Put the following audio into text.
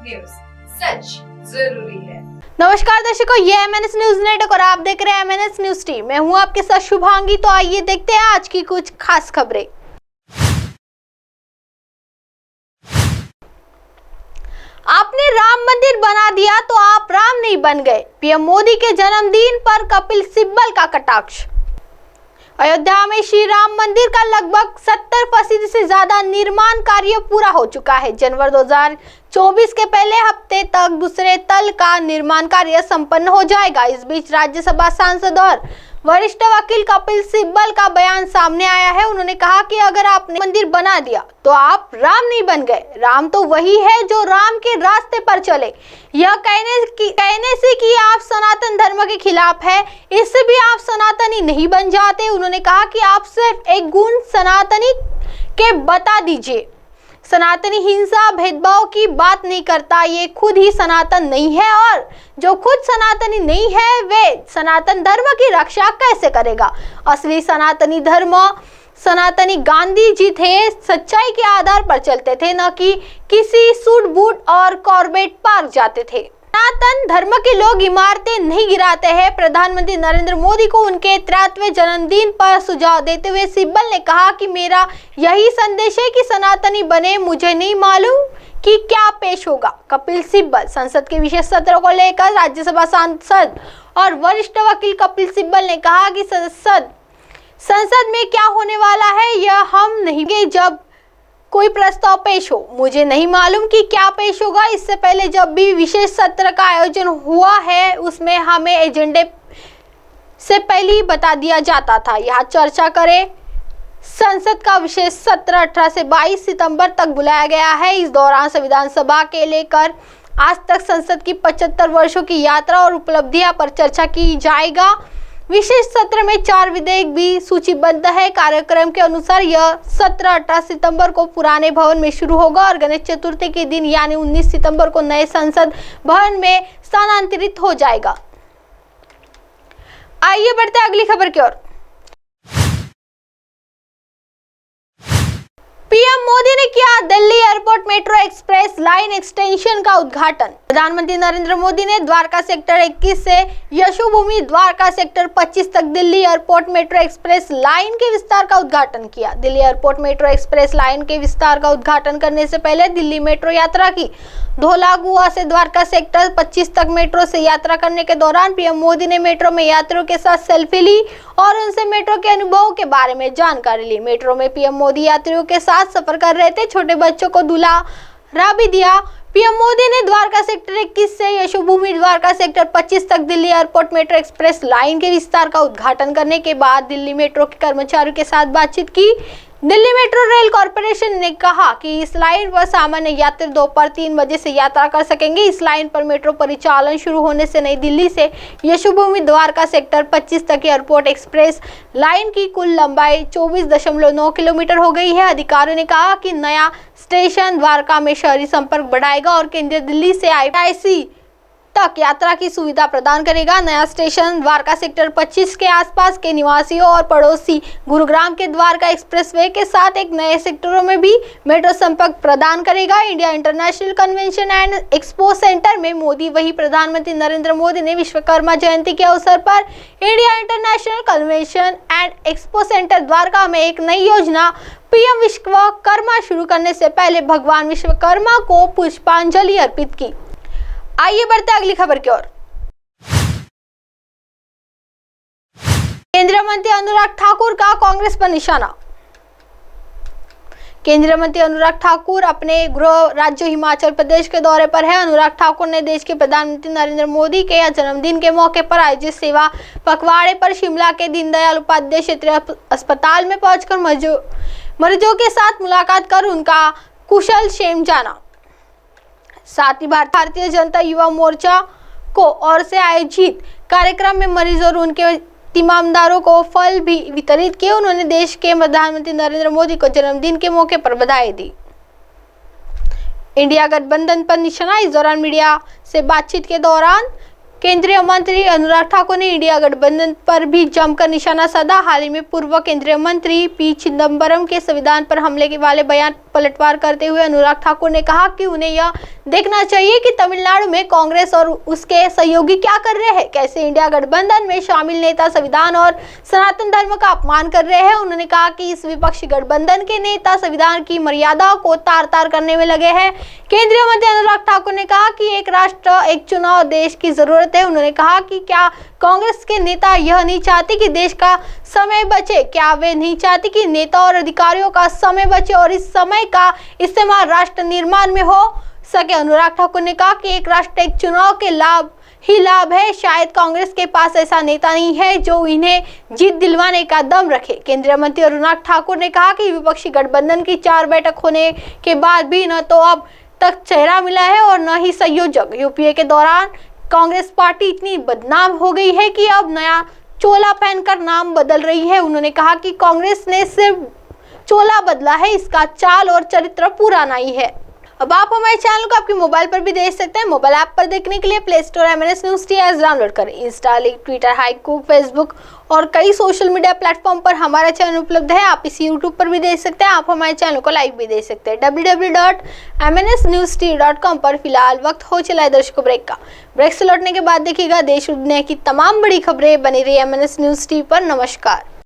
News, सच जरूरी है। नमस्कार दर्शकों, ये MNS न्यूज नेटवर्क और आप देख रहे हैं MNS न्यूज टीम। मैं हूं आपके साथ शुभांगी। तो आइए देखते हैं आज की कुछ खास खबरें। आपने राम मंदिर बना दिया तो आप राम नहीं बन गए। पीएम मोदी के जन्मदिन पर कपिल सिब्बल का कटाक्ष। अयोध्या में श्री राम मंदिर का लगभग 70% से ज्यादा निर्माण कार्य पूरा हो चुका है। जनवरी 2024 के पहले हफ्ते तक दूसरे तल का निर्माण कार्य संपन्न हो जाएगा। इस बीच राज्यसभा सांसद और वरिष्ठ वकील कपिल सिब्बल का बयान सामने आया है। उन्होंने कहा कि अगर आपने मंदिर बना दिया तो आप राम नहीं बन गए। राम तो वही है जो राम के रास्ते पर चले। यह कहने से कि आप सनातन धर्म के खिलाफ है, इससे भी आप सनातनी नहीं बन जाते। उन्होंने कहा कि आप सिर्फ एक गुण सनातनी के बता दीजिए। सनातनी हिंसा भेदभाव की बात नहीं करता, ये खुद ही सनातन नहीं है, और जो खुद सनातनी नहीं है वे सनातन धर्म की रक्षा कैसे करेगा। असली सनातनी धर्म सनातनी गांधी जी थे, सच्चाई के आधार पर चलते थे, न कि किसी सूट बूट और कॉर्बेट पार्क जाते थे। सनातन धर्म के लोग इमारतें नहीं गिराते हैं। प्रधानमंत्री नरेंद्र मोदी को उनके 73वें जन्मदिन पर सुझाव देते हुए सिब्बल ने कहा कि मेरा यही संदेश है कि सनातनी बने, मुझे नहीं मालूम कि क्या पेश होगा। कपिल सिब्बल संसद के विशेष सत्र को लेकर राज्यसभा सांसद और वरिष्ठ वकील कपिल सिब्बल ने कहा कि संसद में क्या होने वाला है यह हम नहीं, जब कोई प्रस्ताव पेश हो मुझे नहीं मालूम कि क्या पेश होगा। इससे पहले जब भी विशेष सत्र का आयोजन हुआ है उसमें हमें एजेंडे से पहले ही बता दिया जाता था। यहाँ चर्चा करें। संसद का विशेष सत्र 18 से 22 सितंबर तक बुलाया गया है। इस दौरान संविधान सभा के लेकर आज तक संसद की 75 वर्षों की यात्रा और उपलब्धियां पर चर्चा की जाएगा। विशेष सत्र में 4 विधेयक भी सूचीबद्ध है। कार्यक्रम के अनुसार यह सत्र 18 सितंबर को पुराने भवन में शुरू होगा और गणेश चतुर्थी के दिन यानी 19 सितंबर को नए संसद भवन में स्थानांतरित हो जाएगा। आइए बढ़ते अगली खबर की ओर। पीएम मोदी ने किया Delhi airport metro express line extension का उद्घाटन। प्रधानमंत्री नरेंद्र मोदी ने द्वारका सेक्टर 21 से यशोभूमि द्वारका सेक्टर 25 तक Delhi airport metro express line के विस्तार का उद्घाटन किया। Delhi airport metro express line के विस्तार का उद्घाटन करने से पहले दिल्ली मेट्रो यात्रा की। धौलाकुआं से द्वारका सेक्टर 25 तक मेट्रो से यात्रा करने के दौरान पीएम मोदी ने मेट्रो में यात्रियों के साथ सेल्फी ली और उनसे मेट्रो के अनुभव के बारे में जानकारी ली। मेट्रो में पीएम मोदी यात्रियों के साथ सफर कर रहे थे। छोटे बच्चों को दुलारा भी दिया। पीएम मोदी ने द्वारका सेक्टर 21 से यशोभूमि द्वारका सेक्टर 25 तक Delhi airport metro express line के विस्तार का उद्घाटन करने के बाद दिल्ली मेट्रो के कर्मचारियों के साथ बातचीत की। दिल्ली मेट्रो रेल कॉर्पोरेशन ने कहा कि इस लाइन पर सामान्य यात्री दोपहर 3 बजे से यात्रा कर सकेंगे। इस लाइन पर मेट्रो परिचालन शुरू होने से नई दिल्ली से यशोभूमि द्वारका सेक्टर 25 तक एयरपोर्ट एक्सप्रेस लाइन की कुल लंबाई 24.9 किलोमीटर हो गई है। अधिकारियों ने कहा कि नया स्टेशन द्वारका में शहरी संपर्क बढ़ाएगा और केंद्रीय दिल्ली से IIC तक यात्रा की सुविधा प्रदान करेगा। नया स्टेशन द्वारका सेक्टर 25 के आसपास के निवासियों और पड़ोसी गुरुग्राम के द्वारका एक्सप्रेसवे के साथ एक नए सेक्टरों में भी मेट्रो संपर्क प्रदान करेगा। India international convention and expo centre में मोदी वही प्रधानमंत्री नरेंद्र मोदी ने विश्वकर्मा जयंती के अवसर पर India international convention and expo centre Dwarka में एक नई योजना पीएम विश्वकर्मा शुरू करने से पहले भगवान विश्वकर्मा को पुष्पांजलि अर्पित की। आइए बढ़ते अगली खबर की ओर। केंद्रीय मंत्री अनुराग ठाकुर का कांग्रेस पर निशाना। केंद्रीय मंत्री अनुराग ठाकुर अपने गृह राज्य हिमाचल प्रदेश के दौरे पर है। अनुराग ठाकुर ने देश के प्रधानमंत्री नरेंद्र मोदी के जन्मदिन के मौके पर आयोजित सेवा पखवाड़े पर शिमला के दीनदयाल उपाध्याय क्षेत्रीय अस्पताल में पहुंचकर मरीजों के साथ मुलाकात कर उनका कुशल क्षेम जाना। साथ ही भारतीय जनता युवा मोर्चा को ओर से आयोजित कार्यक्रम में मरीजों और उनके तीमारदारों को फल भी वितरित किए। उन्होंने देश के प्रधानमंत्री नरेंद्र मोदी को जन्मदिन के मौके पर बधाई दी। इंडिया गठबंधन पर निशाना। इस दौरान मीडिया से बातचीत के दौरान केंद्रीय मंत्री अनुराग ठाकुर ने इंडिया गठबंधन पर भी जमकर निशाना साधा। हाल ही में पूर्व केंद्रीय मंत्री पी चिदंबरम के संविधान पर हमले के वाले बयान पलटवार करते हुए अनुराग ठाकुर ने कहा कि उन्हें यह देखना चाहिए कि तमिलनाडु में कांग्रेस और उसके सहयोगी क्या कर रहे हैं, कैसे इंडिया गठबंधन में शामिल नेता संविधान और सनातन धर्म का अपमान कर रहे हैं। उन्होंने कहा कि इस विपक्षी गठबंधन के नेता संविधान की मर्यादाओं को तार तार करने में लगे हैं। केंद्रीय मंत्री अनुराग ठाकुर ने कहा कि एक राष्ट्र एक चुनाव देश की जरूरत है। उन्होंने कहा कि क्या कांग्रेस के नेता यह नहीं चाहते कि देश का समय बचे, क्या वे नहीं चाहते कि नेता और अधिकारियों का समय बचे और इस समय का इस्तेमाल राष्ट्र निर्माण में हो सके। अनुराग ठाकुर ने कहा कि एक राष्ट्र एक चुनाव के लाभ ही लाभ है। शायद कांग्रेस के पास ऐसा नेता नहीं है जो इन्हें जीत दिलवाने का दम रखे। केंद्रीय मंत्री अनुराग ठाकुर ने कहा कि विपक्षी गठबंधन की 4 बैठक होने के बाद भी न तो अब तक चेहरा मिला है और न ही संयोजक। यूपीए के दौरान कांग्रेस पार्टी इतनी बदनाम हो गई है कि अब नया चोला पहनकर नाम बदल रही है। उन्होंने कहा कि कांग्रेस ने सिर्फ चोला बदला है, इसका चाल और चरित्र पुराना ही है। अब आप हमारे चैनल को आपके मोबाइल पर भी देख सकते हैं। मोबाइल ऐप पर देखने के लिए play store MNS news TS download करें। इंस्टा, ट्विटर, हाइकू, फेसबुक और कई सोशल मीडिया प्लेटफॉर्म पर हमारा चैनल उपलब्ध है। आप इसी यूट्यूब पर भी देख सकते हैं। आप हमारे चैनल को लाइव भी देख सकते हैं www.mnsnewst.com पर। फिलहाल वक्त हो चला है दर्शकों ब्रेक का। ब्रेक से लौटने के बाद देखिएगा देश और दुनिया की तमाम बड़ी खबरें। बनी रही MNS न्यूज़ टी पर। नमस्कार।